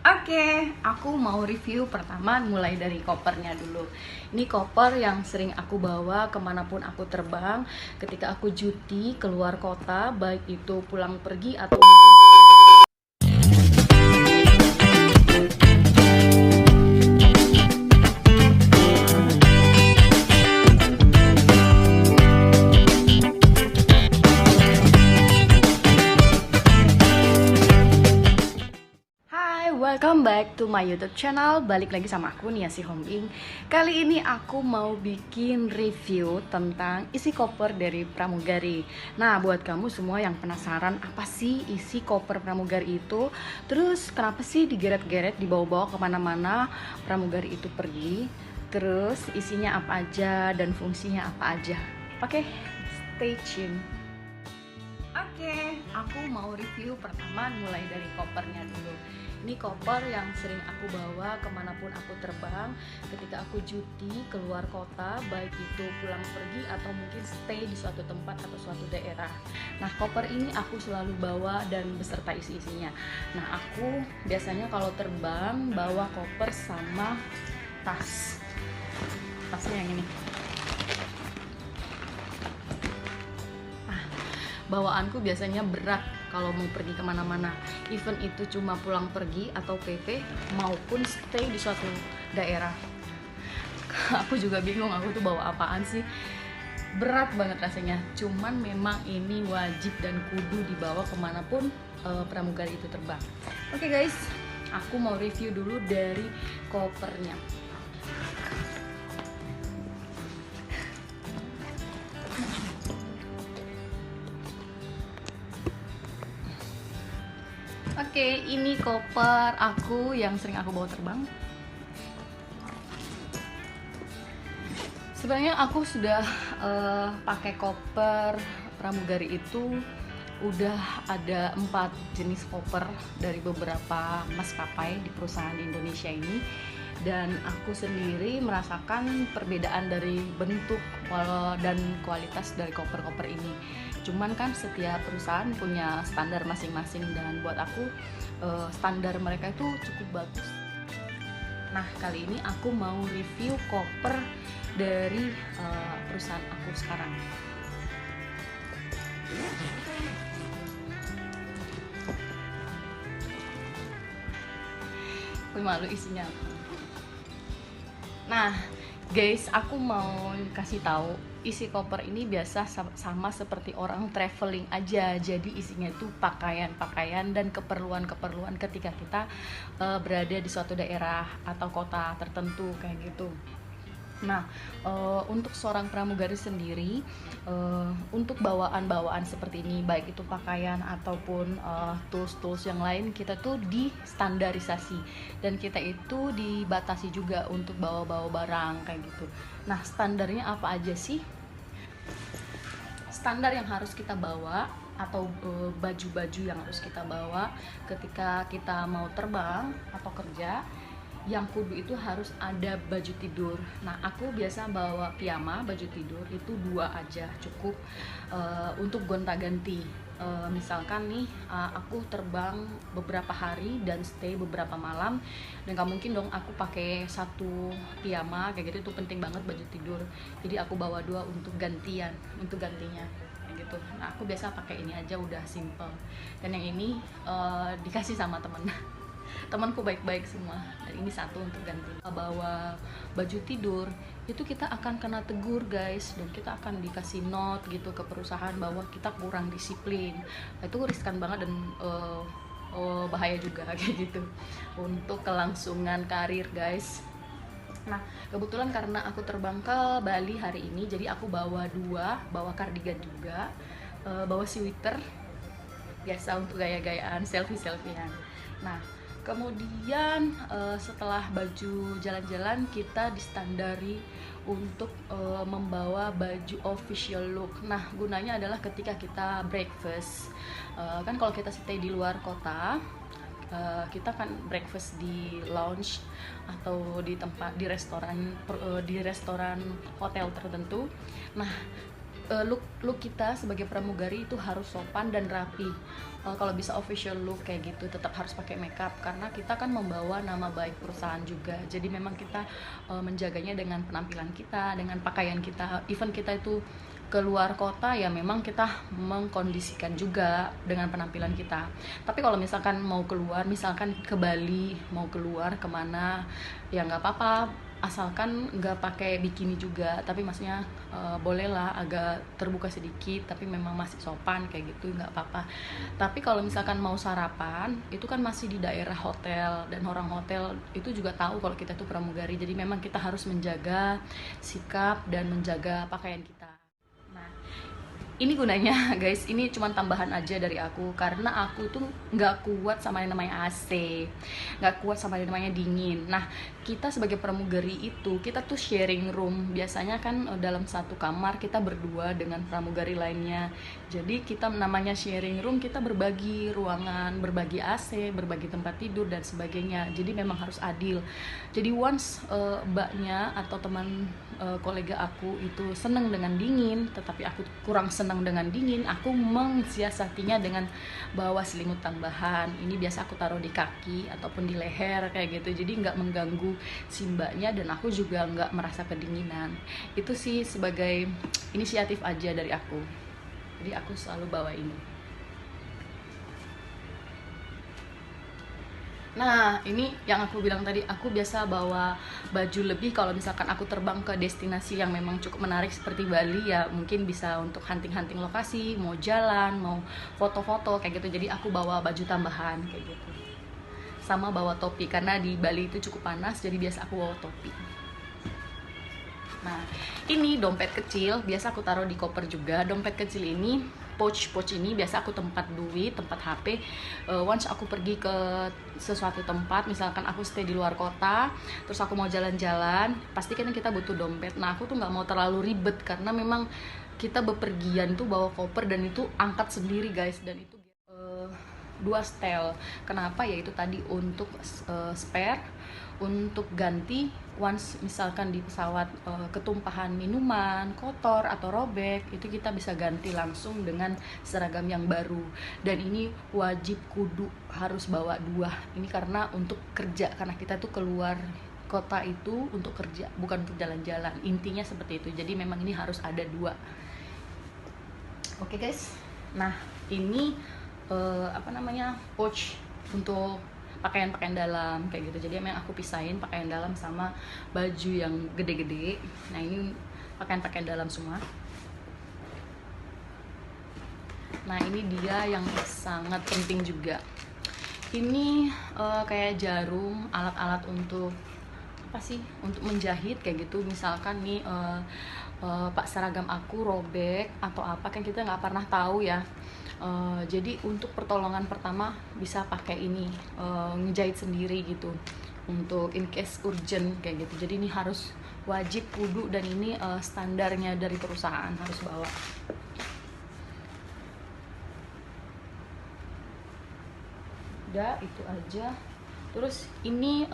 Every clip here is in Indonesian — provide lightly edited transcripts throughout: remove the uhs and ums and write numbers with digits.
Oke, aku mau review pertama mulai dari kopernya dulu. Ini koper yang sering aku bawa kemanapun aku terbang, ketika aku cuti keluar kota, baik itu pulang pergi atau Hai, welcome back to my YouTube channel. Balik lagi sama aku Nia si Homing. Kali ini aku mau bikin review tentang isi koper dari pramugari. Nah, buat kamu semua yang penasaran apa sih isi koper pramugari itu, terus kenapa sih digeret-geret dibawa-bawa kemana-mana pramugari itu pergi, terus isinya apa aja dan fungsinya apa aja. Oke, stay tune. Oke, aku mau review pertama mulai dari kopernya dulu. Ini koper yang sering aku bawa kemanapun aku terbang, ketika aku cuti keluar kota, baik itu pulang pergi atau mungkin stay di suatu tempat atau suatu daerah. Nah, koper ini aku selalu bawa dan beserta isi-isinya. Nah, aku biasanya kalau terbang bawa koper sama tas. Tasnya yang ini. Bawaanku biasanya berat kalau mau pergi kemana-mana, even itu cuma pulang pergi atau PP maupun stay di suatu daerah. Aku juga bingung aku tuh bawa apaan sih, berat banget rasanya. Cuman memang ini wajib dan kudu dibawa kemanapun pramugari itu terbang. Oke guys, aku mau review dulu dari kopernya. Oke, ini koper aku yang sering aku bawa terbang. Sebenarnya aku sudah pakai koper pramugari itu udah ada 4 jenis koper dari beberapa maskapai di perusahaan Indonesia ini, dan aku sendiri merasakan perbedaan dari bentuk dan kualitas dari koper-koper ini. Cuman kan setiap perusahaan punya standar masing-masing, dan buat aku standar mereka itu cukup bagus. Nah, kali ini aku mau review koper dari perusahaan aku sekarang. Aku malu isinya. Nah, guys, aku mau kasih tahu isi koper ini biasa sama seperti orang traveling aja. Jadi isinya itu pakaian-pakaian dan keperluan-keperluan ketika kita berada di suatu daerah atau kota tertentu kayak gitu. Nah, untuk seorang pramugari sendiri, untuk bawaan-bawaan seperti ini, baik itu pakaian ataupun tools-tools yang lain, kita tuh distandarisasi dan kita itu dibatasi juga untuk bawa-bawa barang kayak gitu. Nah, standarnya apa aja sih? Standar yang harus kita bawa atau baju-baju yang harus kita bawa ketika kita mau terbang atau kerja, yang kudu itu harus ada baju tidur. Nah, aku biasa bawa piyama, baju tidur itu 2 aja cukup untuk gonta-ganti. Misalkan nih aku terbang beberapa hari dan stay beberapa malam, dan gak mungkin dong aku pakai satu piyama kayak gitu, itu penting banget baju tidur. Jadi aku bawa 2 untuk gantian, untuk gantinya kayak gitu. Nah, aku biasa pakai ini aja, udah simple. Dan yang ini dikasih sama temanku baik-baik semua, dan ini satu untuk ganti. Bawa baju tidur itu kita akan kena tegur guys, dan kita akan dikasih note gitu ke perusahaan bahwa kita kurang disiplin. Itu riskan banget dan bahaya juga kayak gitu untuk kelangsungan karir guys. Nah, kebetulan karena aku terbang ke Bali hari ini, jadi aku bawa 2, bawa kardigan juga, bawa sweater biasa untuk gaya-gayaan, selfie-selfiean. Nah, kemudian setelah baju jalan-jalan, kita distandari untuk membawa baju official look. Nah, gunanya adalah ketika kita breakfast. Kan kalau kita stay di luar kota, kita kan breakfast di lounge atau di tempat di restoran hotel tertentu. Nah, look kita sebagai pramugari itu harus sopan dan rapi. Kalau bisa official look kayak gitu, tetap harus pakai makeup karena kita kan membawa nama baik perusahaan juga. Jadi memang kita menjaganya dengan penampilan kita, dengan pakaian kita. Even kita itu keluar kota ya memang kita mengkondisikan juga dengan penampilan kita. Tapi kalau misalkan mau keluar, misalkan ke Bali, mau keluar kemana, ya nggak apa-apa, asalkan nggak pakai bikini juga. Tapi maksudnya bolehlah agak terbuka sedikit, tapi memang masih sopan kayak gitu, nggak apa-apa. Tapi kalau misalkan mau sarapan, itu kan masih di daerah hotel, dan orang hotel itu juga tahu kalau kita tuh pramugari. Jadi memang kita harus menjaga sikap dan menjaga pakaian kita. Nah, ini gunanya guys, ini cuma tambahan aja dari aku karena aku tuh nggak kuat sama yang namanya AC, nggak kuat sama yang namanya dingin. Nah, kita sebagai pramugari itu kita tuh sharing room, biasanya kan dalam satu kamar kita berdua dengan pramugari lainnya. Jadi kita namanya sharing room, kita berbagi ruangan, berbagi AC, berbagi tempat tidur dan sebagainya. Jadi memang harus adil. Jadi once mbaknya atau teman kolega aku itu seneng dengan dingin, tetapi aku kurang senang dengan dingin, aku mensiasatinya dengan bawa selimut tambahan. Ini biasa aku taruh di kaki ataupun di leher kayak gitu, jadi nggak mengganggu si mbaknya dan aku juga nggak merasa kedinginan. Itu sih sebagai inisiatif aja dari aku, jadi aku selalu bawa ini. Nah, ini yang aku bilang tadi, aku biasa bawa baju lebih kalau misalkan aku terbang ke destinasi yang memang cukup menarik seperti Bali, ya mungkin bisa untuk hunting-hunting lokasi, mau jalan, mau foto-foto kayak gitu. Jadi aku bawa baju tambahan kayak gitu. Sama bawa topi karena di Bali itu cukup panas, jadi biasa aku bawa topi. Nah, ini dompet kecil, biasa aku taruh di koper juga. Dompet kecil ini, pouch ini biasa aku tempat duit, tempat HP. Once aku pergi ke sesuatu tempat, misalkan aku stay di luar kota, terus aku mau jalan-jalan, pasti kan kita butuh dompet. Nah, aku tuh nggak mau terlalu ribet karena memang kita bepergian tuh bawa koper dan itu angkat sendiri guys, dan itu dua setel. Kenapa? Yaitu tadi untuk spare, untuk ganti once misalkan di pesawat ketumpahan minuman, kotor atau robek, itu kita bisa ganti langsung dengan seragam yang baru. Dan ini wajib kudu harus bawa dua. Ini karena untuk kerja, karena kita tuh keluar kota itu untuk kerja, bukan untuk jalan-jalan. Intinya seperti itu. Jadi memang ini harus ada dua. Oke guys. Nah, ini pouch untuk pakaian-pakaian dalam kayak gitu. Jadi emang aku pisahin pakaian dalam sama baju yang gede-gede. Nah, ini pakaian-pakaian dalam semua. Nah, ini dia yang sangat penting juga. Ini kayak jarum, alat-alat untuk apa sih? Untuk menjahit kayak gitu. Misalkan nih pak seragam aku robek atau apa, kan kita nggak pernah tahu ya. Jadi untuk pertolongan pertama bisa pakai ini, ngejahit sendiri gitu untuk in case urgent kayak gitu. Jadi ini harus wajib kudu, dan ini standarnya dari perusahaan harus bawa. Udah itu aja. Terus ini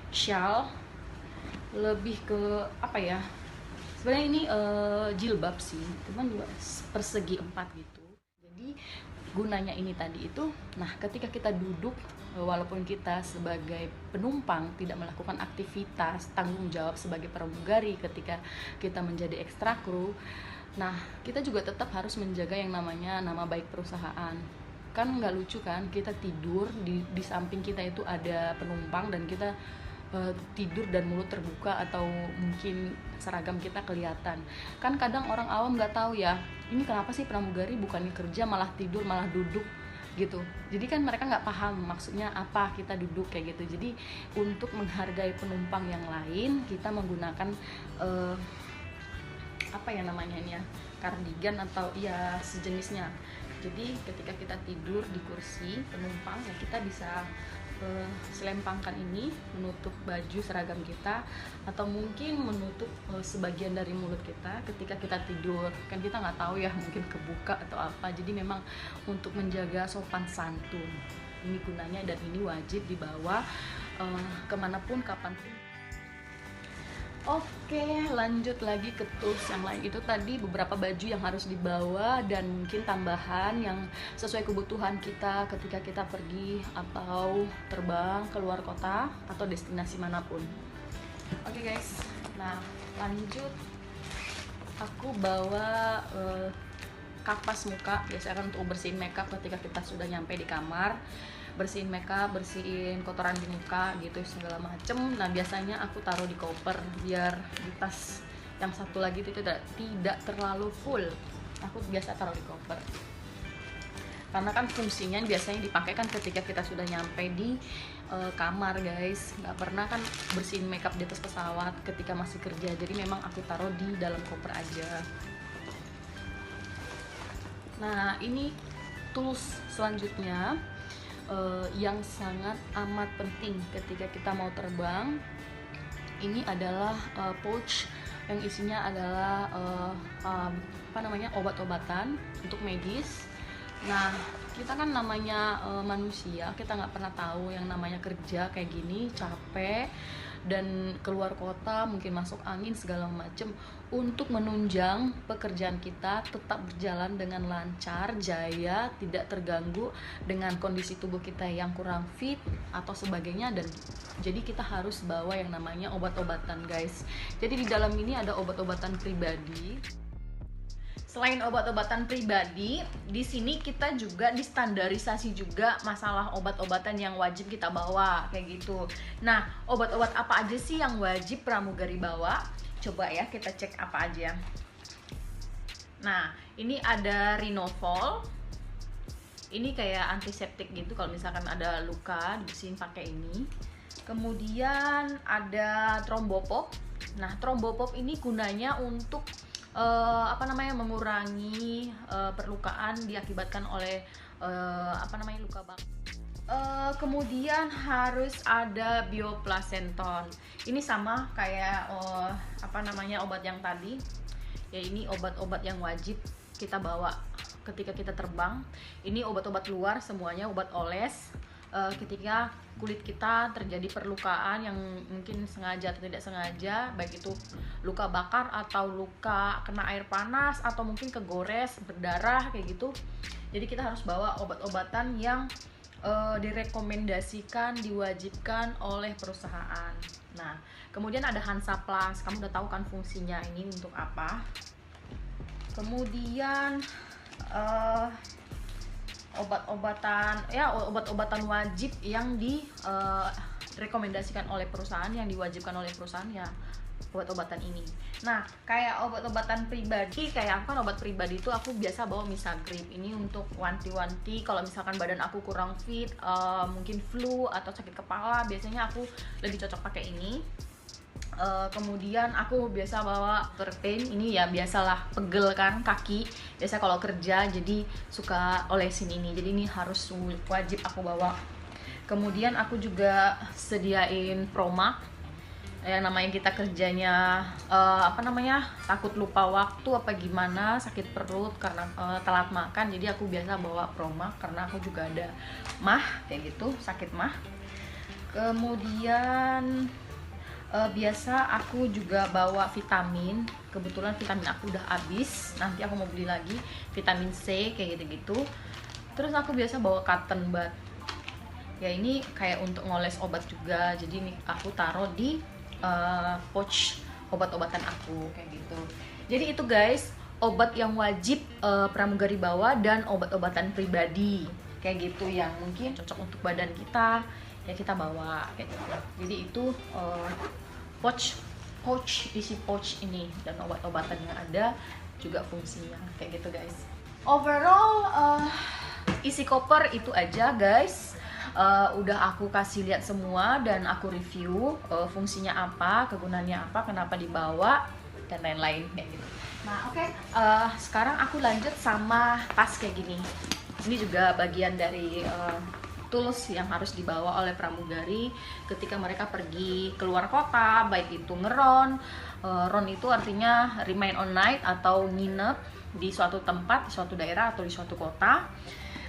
shawl, lebih ke apa ya, sebenarnya ini jilbab sih, cuman juga persegi 4 gitu. Jadi gunanya ini tadi itu, nah ketika kita duduk, walaupun kita sebagai penumpang tidak melakukan aktivitas tanggung jawab sebagai pramugari, ketika kita menjadi ekstra kru, nah kita juga tetap harus menjaga yang namanya nama baik perusahaan. Kan nggak lucu kan kita tidur di samping kita itu ada penumpang dan kita tidur dan mulut terbuka, atau mungkin seragam kita kelihatan. Kan kadang orang awam nggak tahu ya, ini kenapa sih pramugari bukannya kerja malah tidur, malah duduk gitu. Jadi kan mereka nggak paham maksudnya apa kita duduk kayak gitu. Jadi untuk menghargai penumpang yang lain, kita menggunakan apa ya namanya ini ya, kardigan atau ya sejenisnya. Jadi ketika kita tidur di kursi penumpang, ya kita bisa selempangkan ini menutup baju seragam kita, atau mungkin menutup sebagian dari mulut kita ketika kita tidur. Kan kita nggak tahu ya, mungkin kebuka atau apa. Jadi memang untuk menjaga sopan santun ini gunanya, dan ini wajib dibawa kemanapun kapanpun. Oke, lanjut lagi ke tools yang lain. Itu tadi beberapa baju yang harus dibawa dan mungkin tambahan yang sesuai kebutuhan kita ketika kita pergi atau terbang keluar kota atau destinasi manapun. Oke guys, nah lanjut. Aku bawa kapas muka, biasanya kan untuk bersihin makeup ketika kita sudah nyampe di kamar. Bersihin makeup, bersihin kotoran di muka gitu segala macem. Nah biasanya aku taruh di koper biar di tas yang satu lagi itu tidak terlalu full. Aku biasa taruh di koper karena kan fungsinya biasanya dipakai kan ketika kita sudah nyampe di kamar guys. Nggak pernah kan bersihin makeup di atas pesawat ketika masih kerja, jadi memang aku taruh di dalam koper aja. Nah ini tools selanjutnya yang sangat amat penting ketika kita mau terbang. Ini adalah pouch yang isinya adalah obat-obatan untuk medis. Nah kita kan namanya manusia, kita nggak pernah tahu yang namanya kerja kayak gini, capek dan keluar kota, mungkin masuk angin segala macem. Untuk menunjang pekerjaan kita tetap berjalan dengan lancar, jaya, tidak terganggu dengan kondisi tubuh kita yang kurang fit atau sebagainya. Dan jadi kita harus bawa yang namanya obat-obatan guys. Jadi di dalam ini ada obat-obatan pribadi. Selain obat-obatan pribadi, di sini kita juga distandarisasi juga masalah obat-obatan yang wajib kita bawa kayak gitu. Nah, obat-obat apa aja sih yang wajib pramugari bawa? Coba ya kita cek apa aja. Nah, ini ada Rhinofol. Ini kayak antiseptik gitu kalau misalkan ada luka dibersihin pakai ini. Kemudian ada Thrombopop. Nah, Thrombopop ini gunanya untuk mengurangi perlukaan diakibatkan oleh luka bakar. Kemudian harus ada bioplacenton. Ini sama kayak obat yang tadi. Ya ini obat-obat yang wajib kita bawa ketika kita terbang. Ini obat-obat luar semuanya, obat oles. Ketika kulit kita terjadi perlukaan yang mungkin sengaja atau tidak sengaja, baik itu luka bakar atau luka kena air panas atau mungkin kegores, berdarah kayak gitu. Jadi kita harus bawa obat-obatan yang direkomendasikan, diwajibkan oleh perusahaan. Nah, kemudian ada Hansaplast. Kamu udah tahu kan fungsinya ini untuk apa. Kemudian obat-obatan wajib yang direkomendasikan oleh perusahaan, yang diwajibkan oleh perusahaan ya obat-obatan ini. Nah, kayak obat-obatan pribadi, kayak aku kan obat pribadi itu aku biasa bawa Misagrip. Ini untuk wanti-wanti kalau misalkan badan aku kurang fit, mungkin flu atau sakit kepala, biasanya aku lebih cocok pakai ini. Kemudian aku biasa bawa Terpain. Ini ya biasalah, pegel kan kaki biasa kalau kerja, jadi suka olesin ini, jadi ini harus wajib aku bawa. Kemudian aku juga sediain Promac, yang namanya kita kerjanya takut lupa waktu apa gimana, sakit perut karena telat makan, jadi aku biasa bawa Promac karena aku juga ada mah kayak gitu, sakit mah. Kemudian biasa aku juga bawa vitamin. Kebetulan vitamin aku udah habis, nanti aku mau beli lagi vitamin C kayak gitu-gitu. Terus aku biasa bawa cotton bud. Ya ini kayak untuk ngoles obat juga, jadi ini aku taruh di pouch obat-obatan aku kayak gitu. Jadi itu guys, obat yang wajib pramugari bawa dan obat-obatan pribadi kayak gitu yang mungkin cocok untuk badan kita, ya kita bawa kayak gitu. Jadi itu isi pouch ini dan obat-obatan yang ada juga fungsinya kayak gitu guys. Overall isi koper itu aja guys. Udah aku kasih lihat semua dan aku review fungsinya apa, kegunaannya apa, kenapa dibawa dan lain-lain kayak gitu. Nah oke, sekarang aku lanjut sama tas kayak gini. Ini juga bagian dari tools yang harus dibawa oleh pramugari ketika mereka pergi keluar kota, baik itu ngeron. Ron itu artinya remain on night atau nginep di suatu tempat, di suatu daerah atau di suatu kota,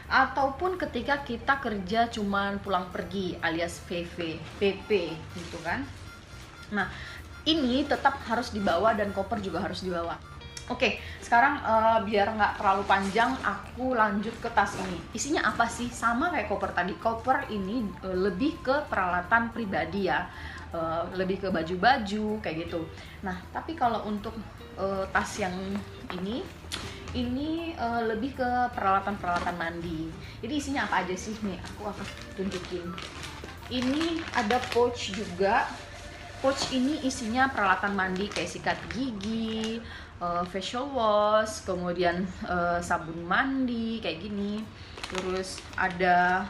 ataupun ketika kita kerja cuman pulang pergi alias PP gitu kan. Nah, ini tetap harus dibawa dan koper juga harus dibawa. Oke, sekarang biar nggak terlalu panjang, aku lanjut ke tas ini. Isinya apa sih? Sama kayak koper tadi. Koper ini lebih ke peralatan pribadi ya, lebih ke baju-baju kayak gitu. Nah, tapi kalau untuk tas yang ini lebih ke peralatan-peralatan mandi. Jadi isinya apa aja sih? Nih, aku akan tunjukin. Ini ada pouch juga. Pouch ini isinya peralatan mandi kayak sikat gigi, facial wash, kemudian sabun mandi kayak gini. Terus ada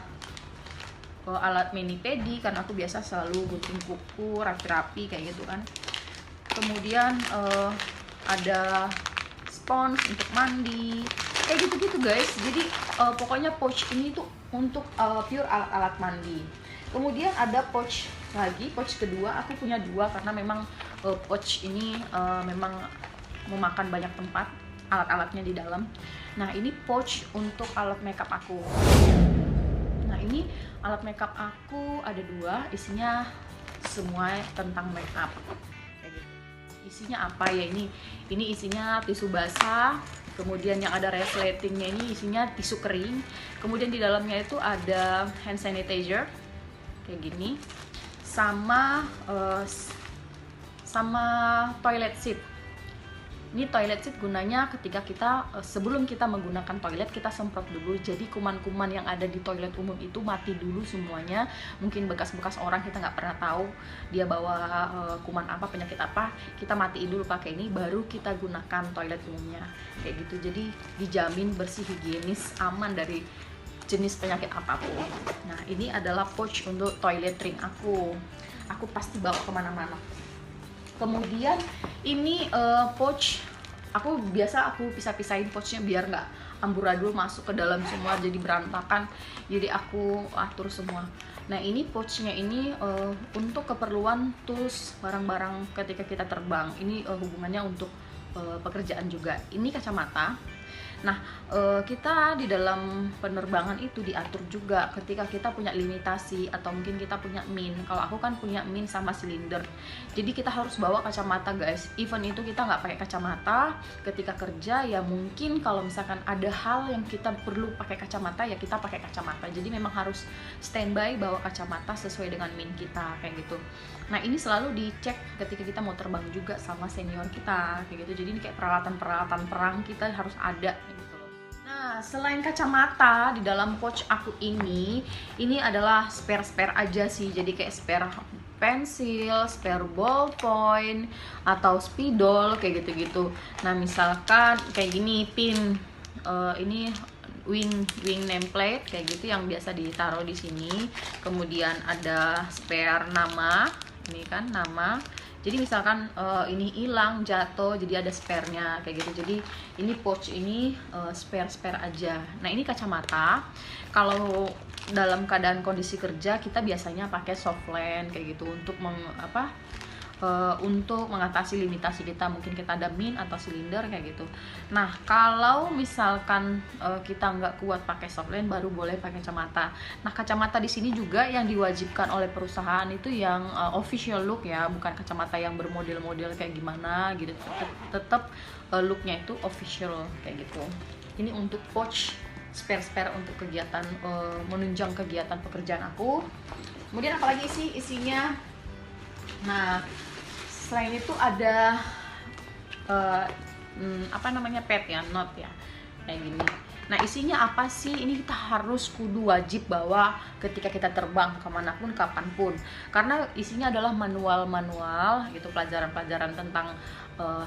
alat mani pedi karena aku biasa selalu gunting kuku rapi-rapi kayak gitu kan. Kemudian ada spons untuk mandi kayak gitu-gitu guys. Jadi pokoknya pouch ini tuh untuk pure alat-alat mandi. Kemudian ada pouch lagi, pouch kedua. Aku punya dua karena memang pouch ini memang memakan banyak tempat alat-alatnya di dalam. Nah, ini pouch untuk alat makeup aku. Nah, ini alat makeup aku ada dua, isinya semua tentang makeup. Kayak gitu. Isinya apa ya ini? Ini isinya tisu basah. Kemudian yang ada resletingnya ini isinya tisu kering. Kemudian di dalamnya itu ada hand sanitizer kayak gini, sama toilet seat. Ini toilet seat gunanya ketika kita sebelum kita menggunakan toilet kita semprot dulu, jadi kuman-kuman yang ada di toilet umum itu mati dulu semuanya. Mungkin bekas-bekas orang kita nggak pernah tahu dia bawa kuman apa, penyakit apa, kita matiin dulu pakai ini, baru kita gunakan toilet umumnya kayak gitu. Jadi dijamin bersih, higienis, aman dari jenis penyakit apapun. Nah, ini adalah pouch untuk toilet ring aku pasti bawa kemana-mana. Kemudian ini pouch aku pisah-pisahin pouchnya biar nggak amburadul masuk ke dalam semua jadi berantakan, jadi aku atur semua. Nah, ini pouchnya ini untuk keperluan tools, barang-barang ketika kita terbang. Ini hubungannya untuk pekerjaan juga. Ini kacamata. Nah, kita di dalam penerbangan itu diatur juga ketika kita punya limitasi atau mungkin kita punya min. Kalau aku kan punya min sama silinder, jadi kita harus bawa kacamata guys. Even itu kita nggak pakai kacamata ketika kerja ya, mungkin kalau misalkan ada hal yang kita perlu pakai kacamata ya kita pakai kacamata. Jadi memang harus standby bawa kacamata sesuai dengan min kita kayak gitu. Nah, ini selalu dicek ketika kita mau terbang juga sama senior kita kayak gitu. Jadi ini kayak peralatan-peralatan perang kita harus ada gitu. Nah, selain kacamata di dalam pouch aku ini adalah spare aja sih. Jadi kayak spare pensil, spare ballpoint atau spidol kayak gitu-gitu. Nah, misalkan kayak gini pin ini wing nameplate kayak gitu yang biasa ditaruh di sini. Kemudian ada spare nama, ini kan nama. Jadi misalkan ini hilang, jatuh, jadi ada spare-nya kayak gitu. Jadi ini pouch ini spare aja. Nah, ini kacamata. Kalau dalam keadaan kondisi kerja kita biasanya pakai soft lens kayak gitu untuk untuk mengatasi limitasi kita, mungkin kita ada min atau silinder kayak gitu. Nah, kalau misalkan kita nggak kuat pakai soft lens, baru boleh pakai kacamata. Nah, kacamata di sini juga yang diwajibkan oleh perusahaan itu yang official look ya, bukan kacamata yang bermodel-model kayak gimana gitu. Tetap looknya itu official kayak gitu. Ini untuk pouch spare untuk kegiatan menunjang kegiatan pekerjaan aku. Kemudian apalagi sih isinya? Nah, selain itu ada pad ya, note ya, kayak gini. Nah, isinya apa sih? Ini kita harus kudu wajib bawa ketika kita terbang kemanapun kapanpun, karena isinya adalah manual gitu, pelajaran-pelajaran tentang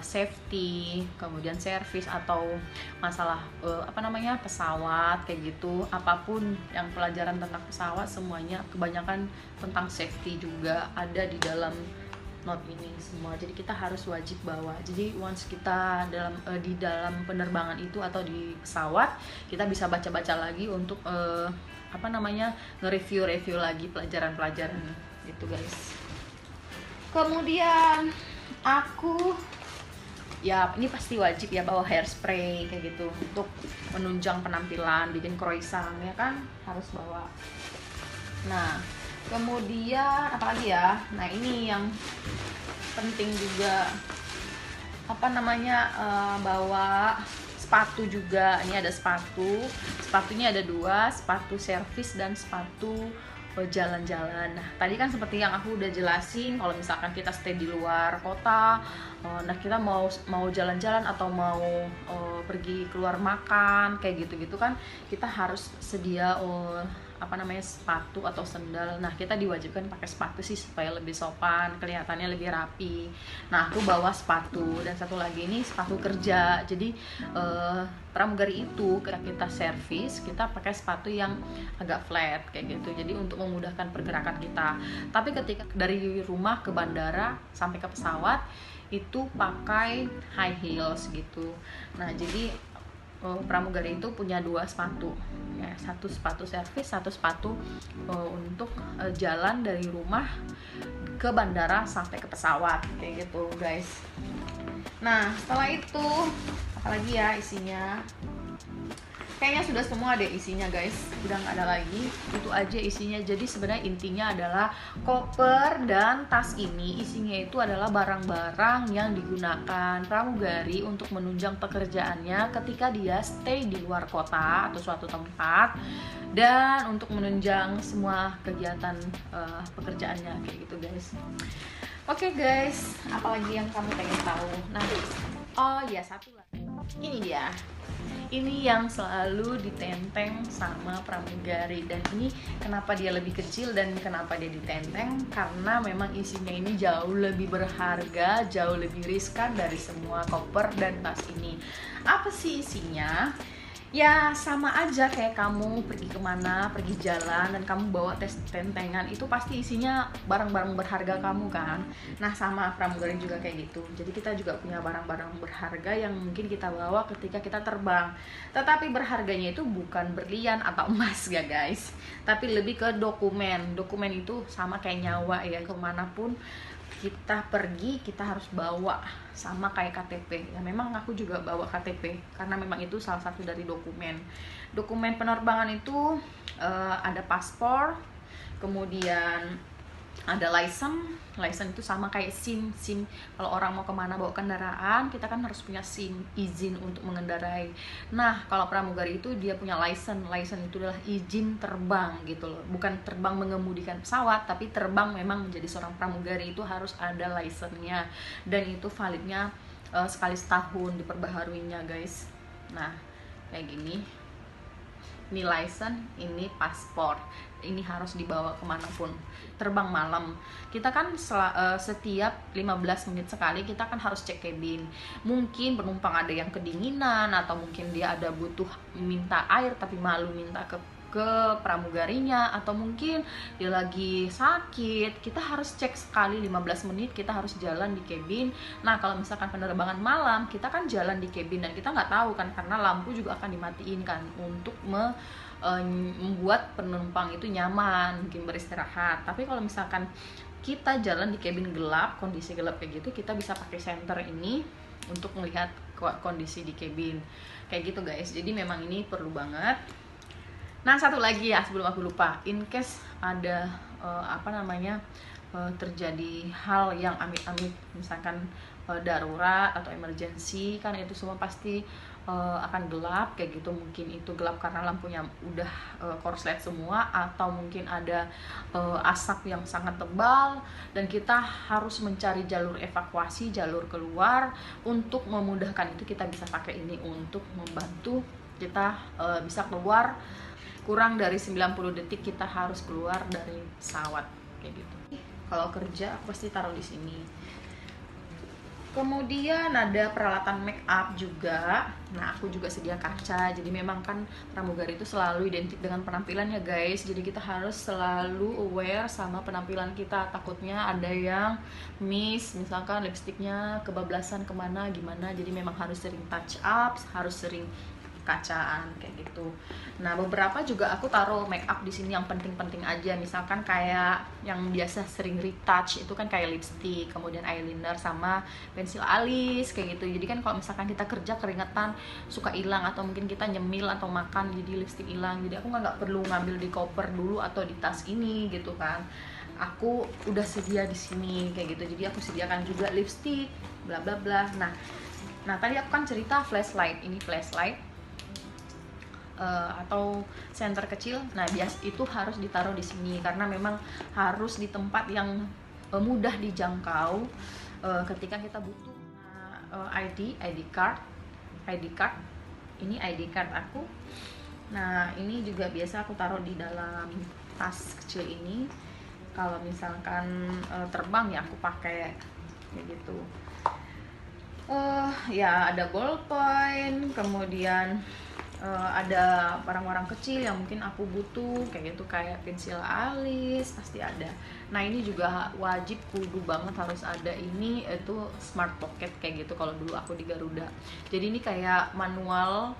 safety, kemudian service atau masalah pesawat kayak gitu. Apapun yang pelajaran tentang pesawat semuanya kebanyakan tentang safety juga ada di dalam note ini semua. Jadi kita harus wajib bawa. Jadi once kita di dalam penerbangan itu atau di pesawat, kita bisa baca-baca lagi untuk nge-review lagi pelajaran-pelajaran gitu guys. Kemudian aku ya ini pasti wajib ya bawa hairspray kayak gitu untuk menunjang penampilan, bikin croissant ya kan, harus bawa. Nah, kemudian apa lagi ya? Nah, ini yang penting juga apa namanya, bawa sepatu juga. Ini ada sepatunya ada 2, sepatu servis dan sepatu jalan-jalan. Nah, tadi kan seperti yang aku udah jelasin, kalau misalkan kita stay di luar kota, nah kita mau jalan-jalan atau mau pergi keluar makan kayak gitu-gitu kan, kita harus sedia apa namanya, sepatu atau sendal. Nah, kita diwajibkan pakai sepatu sih supaya lebih sopan, kelihatannya lebih rapi. Nah, aku bawa sepatu, dan satu lagi ini sepatu kerja. Jadi pramugari itu ketika kita servis, kita pakai sepatu yang agak flat kayak gitu. Jadi untuk memudahkan pergerakan kita. Tapi ketika dari rumah ke bandara sampai ke pesawat itu pakai high heels gitu. Nah, jadi pramugari itu punya 2 sepatu ya, 1 sepatu servis, 1 sepatu untuk jalan dari rumah ke bandara sampai ke pesawat kayak gitu guys. Nah, setelah itu apalagi ya isinya, kayaknya sudah semua deh isinya guys, udah nggak ada lagi, itu aja isinya. Jadi sebenarnya intinya adalah koper dan tas ini isinya itu adalah barang-barang yang digunakan pramugari untuk menunjang pekerjaannya ketika dia stay di luar kota atau suatu tempat, dan untuk menunjang semua kegiatan pekerjaannya kayak gitu guys. Oke guys, apalagi yang kamu pengen tahu? Nah, oh ya, satu lagi, ini dia. Ini yang selalu ditenteng sama pramugari, dan ini kenapa dia lebih kecil dan kenapa dia ditenteng, karena memang isinya ini jauh lebih berharga, jauh lebih riskan dari semua koper dan tas ini. Apa sih isinya? Ya sama aja kayak kamu pergi kemana, pergi jalan dan kamu bawa tentengan, itu pasti isinya barang-barang berharga kamu kan. Nah, sama pramugari juga kayak gitu. Jadi kita juga punya barang-barang berharga yang mungkin kita bawa ketika kita terbang. Tetapi berharganya itu bukan berlian atau emas ya guys, tapi lebih ke dokumen. Dokumen itu sama kayak nyawa ya, kemanapun kita pergi kita harus bawa, sama kayak KTP ya. Memang aku juga bawa KTP karena memang itu salah satu dari dokumen penerbangan itu. Ada paspor, kemudian ada license itu sama kayak SIM. Kalau orang mau kemana bawa kendaraan, kita kan harus punya SIM, izin untuk mengendarai. Nah, kalau pramugari itu dia punya license itu adalah izin terbang gitu loh, bukan terbang mengemudikan pesawat, tapi terbang memang menjadi seorang pramugari itu harus ada license-nya, dan itu validnya sekali setahun diperbaharuinya guys. Nah, kayak gini, ini license, ini paspor, ini harus dibawa kemanapun. Terbang malam, kita kan setiap 15 menit sekali kita kan harus cek cabin. Mungkin penumpang ada yang kedinginan, atau mungkin dia ada butuh minta air tapi malu minta ke pramugarinya, atau mungkin dia lagi sakit, kita harus cek sekali 15 menit, kita harus jalan di cabin. Nah, kalau misalkan penerbangan malam, kita kan jalan di cabin dan kita nggak tahu kan, karena lampu juga akan dimatiin kan untuk membuat penumpang itu nyaman, mungkin beristirahat. Tapi kalau misalkan kita jalan di cabin gelap, kondisi gelap kayak gitu, kita bisa pakai senter ini untuk melihat kondisi di cabin kayak gitu guys. Jadi memang ini perlu banget. Nah, satu lagi ya sebelum aku lupa, in case ada terjadi hal yang amit-amit, misalkan darurat atau emergency, kan itu semua pasti akan gelap kayak gitu. Mungkin itu gelap karena lampunya udah korslet semua, atau mungkin ada asap yang sangat tebal, dan kita harus mencari jalur evakuasi, jalur keluar. Untuk memudahkan itu kita bisa pakai ini untuk membantu kita bisa keluar. Kurang dari 90 detik kita harus keluar dari pesawat kayak gitu. Kalau kerja aku pasti taruh di sini. Kemudian ada peralatan make up juga. Nah, aku juga sedia kaca. Jadi memang kan pramugari itu selalu identik dengan penampilannya guys. Jadi kita harus selalu aware sama penampilan kita. Takutnya ada yang miss, misalkan lipstiknya kebablasan kemana gimana. Jadi memang harus sering touch up, harus sering kacaan kayak gitu. Nah, beberapa juga aku taruh make up di sini yang penting-penting aja. Misalkan kayak yang biasa sering retouch itu kan kayak lipstick, kemudian eyeliner sama pensil alis kayak gitu. Jadi kan kalau misalkan kita kerja keringetan suka hilang, atau mungkin kita nyemil atau makan jadi lipstick hilang. Jadi aku nggak perlu ngambil di koper dulu atau di tas ini gitu kan. aku udah sedia di sini kayak gitu. Jadi aku sediakan juga lipstick, bla bla bla. Nah tadi aku kan cerita flashlight, ini flashlight atau senter kecil. Nah itu harus ditaruh di sini karena memang harus di tempat yang mudah dijangkau ketika kita butuh. ID card, ini ID card aku. Nah ini juga biasa aku taruh di dalam tas kecil ini. Kalau misalkan terbang ya aku pakai kayak gitu. Ya ada ballpoint, kemudian ada barang-barang kecil yang mungkin aku butuh kayak gitu, kayak pensil alis pasti ada. Nah ini juga wajib, kudu banget harus ada, ini itu smart pocket kayak gitu kalau dulu aku di Garuda. Jadi ini kayak manual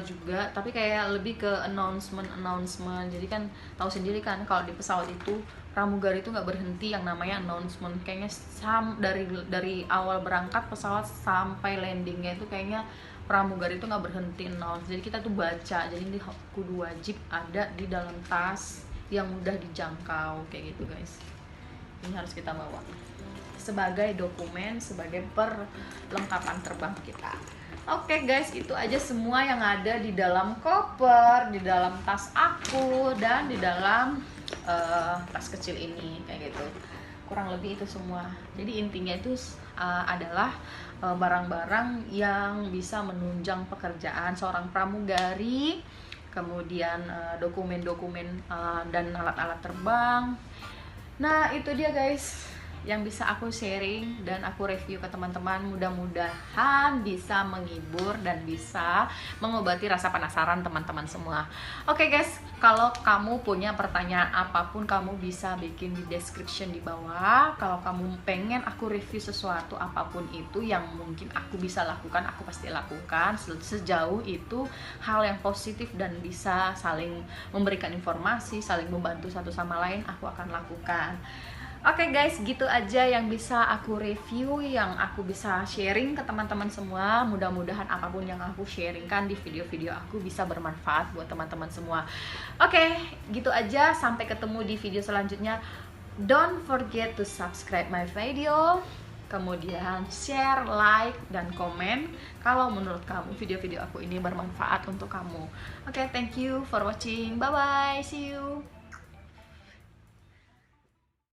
juga, tapi kayak lebih ke announcement. Jadi kan tahu sendiri kan kalau di pesawat itu pramugari itu nggak berhenti yang namanya announcement. Kayaknya dari awal berangkat pesawat sampai landingnya itu kayaknya pramugari itu nggak berhenti announce. Jadi kita tuh baca, jadi ini kudu wajib ada di dalam tas yang mudah dijangkau kayak gitu guys. Ini harus kita bawa sebagai dokumen, sebagai perlengkapan terbang kita. Oke guys, itu aja semua yang ada di dalam koper, di dalam tas aku, dan di dalam tas kecil ini kayak gitu. Kurang lebih itu semua. Jadi intinya itu adalah barang-barang yang bisa menunjang pekerjaan seorang pramugari, kemudian dokumen-dokumen dan alat-alat terbang. Nah itu dia guys yang bisa aku sharing dan aku review ke teman-teman. Mudah-mudahan bisa menghibur dan bisa mengobati rasa penasaran teman-teman semua. Oke guys, kalau kamu punya pertanyaan apapun, kamu bisa bikin di description di bawah. Kalau kamu pengen aku review sesuatu apapun itu yang mungkin aku bisa lakukan, aku pasti lakukan. Sejauh itu hal yang positif dan bisa saling memberikan informasi, saling membantu satu sama lain, aku akan lakukan. Oke guys, gitu aja yang bisa aku review, yang aku bisa sharing ke teman-teman semua. Mudah-mudahan apapun yang aku sharingkan di video-video aku bisa bermanfaat buat teman-teman semua. Oke, gitu aja. Sampai ketemu di video selanjutnya. Don't forget to subscribe my video. Kemudian share, like, dan komen kalau menurut kamu video-video aku ini bermanfaat untuk kamu. Oke, thank you for watching. Bye-bye. See you.